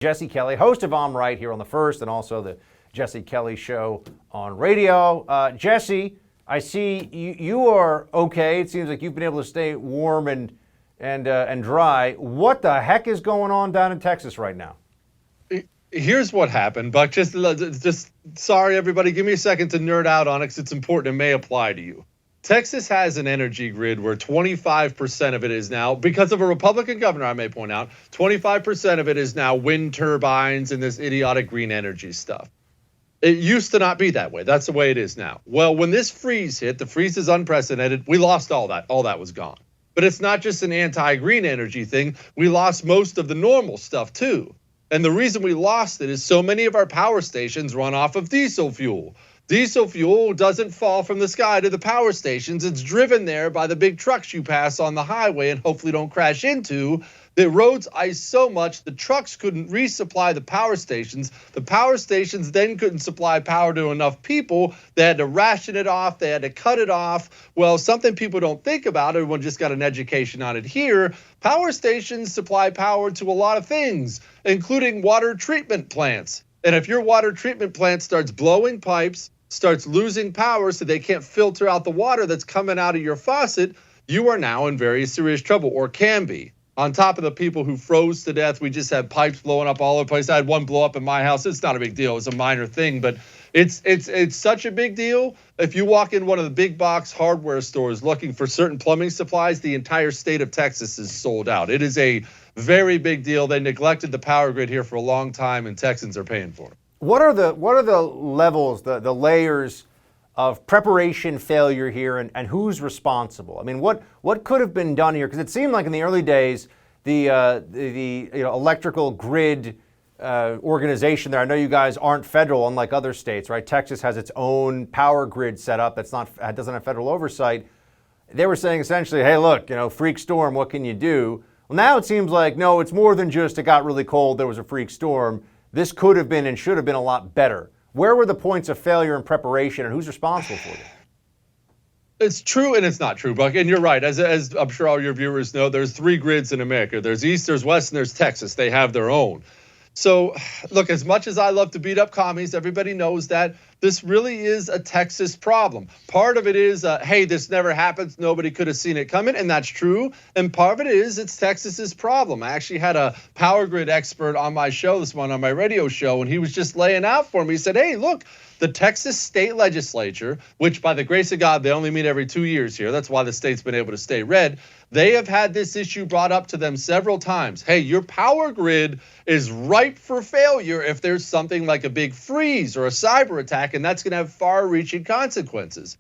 Jesse Kelly, host of I'm Right here on the First and also the Jesse Kelly Show on radio. Jesse, I see you are okay. It seems like you've been able to stay warm and dry. What the heck is going on down in Texas right now? Here's what happened, Buck. Just sorry, everybody. Give me a second to nerd out on it because it's important. It may apply to you. Texas has an energy grid where 25% of it is now, because of a Republican governor, I may point out, 25% of it is now wind turbines and this idiotic green energy stuff. It used to not be that way. That's the way it is now. Well, when this freeze hit, the freeze is unprecedented. We lost all that. All that was gone. But it's not just an anti-green energy thing. We lost most of the normal stuff too. And the reason we lost it is so many of our power stations run off of diesel fuel. Diesel fuel doesn't fall from the sky to the power stations. It's driven there by the big trucks you pass on the highway and hopefully don't crash into. The roads ice so much, the trucks couldn't resupply the power stations. The power stations then couldn't supply power to enough people. They had to ration it off. They had to cut it off. Well, something people don't think about, everyone just got an education on it here. Power stations supply power to a lot of things, including water treatment plants. And if your water treatment plant starts blowing pipes, starts losing power so they can't filter out the water that's coming out of your faucet, you are now in very serious trouble, or can be. On top of the people who froze to death, we just had pipes blowing up all over the place. I had one blow up in my house. It's not a big deal. It's a minor thing, but it's such a big deal. If you walk in one of the big box hardware stores looking for certain plumbing supplies, the entire state of Texas is sold out. It is a very big deal. They neglected the power grid here for a long time, and Texans are paying for it. What are the levels, the layers of preparation failure here, and who's responsible? I mean, what could have been done here? Because it seemed like in the early days, the electrical grid organization there. I know you guys aren't federal, unlike other states, right? Texas has its own power grid set up doesn't have federal oversight. They were saying essentially, hey, look, freak storm, what can you do? Well, now it seems like no, it's more than just it got really cold, there was a freak storm. This could have been and should have been a lot better. Where were the points of failure in preparation, and who's responsible for it? It's true and it's not true, Buck. And you're right. As I'm sure all your viewers know, there's three grids in America. There's East, there's West, and there's Texas. They have their own. So, look, as much as I love to beat up commies, everybody knows that this really is a Texas problem. Part of it is, hey, this never happens. Nobody could have seen it coming, and that's true. And part of it is it's Texas's problem. I actually had a power grid expert on my show this morning, on my radio show, and he was just laying out for me. He said, hey, look, the Texas state legislature, which by the grace of God, they only meet every 2 years here. That's why the state's been able to stay red. They have had this issue brought up to them several times. Hey, your power grid is ripe for failure if there's something like a big freeze or a cyber attack, and that's going to have far-reaching consequences.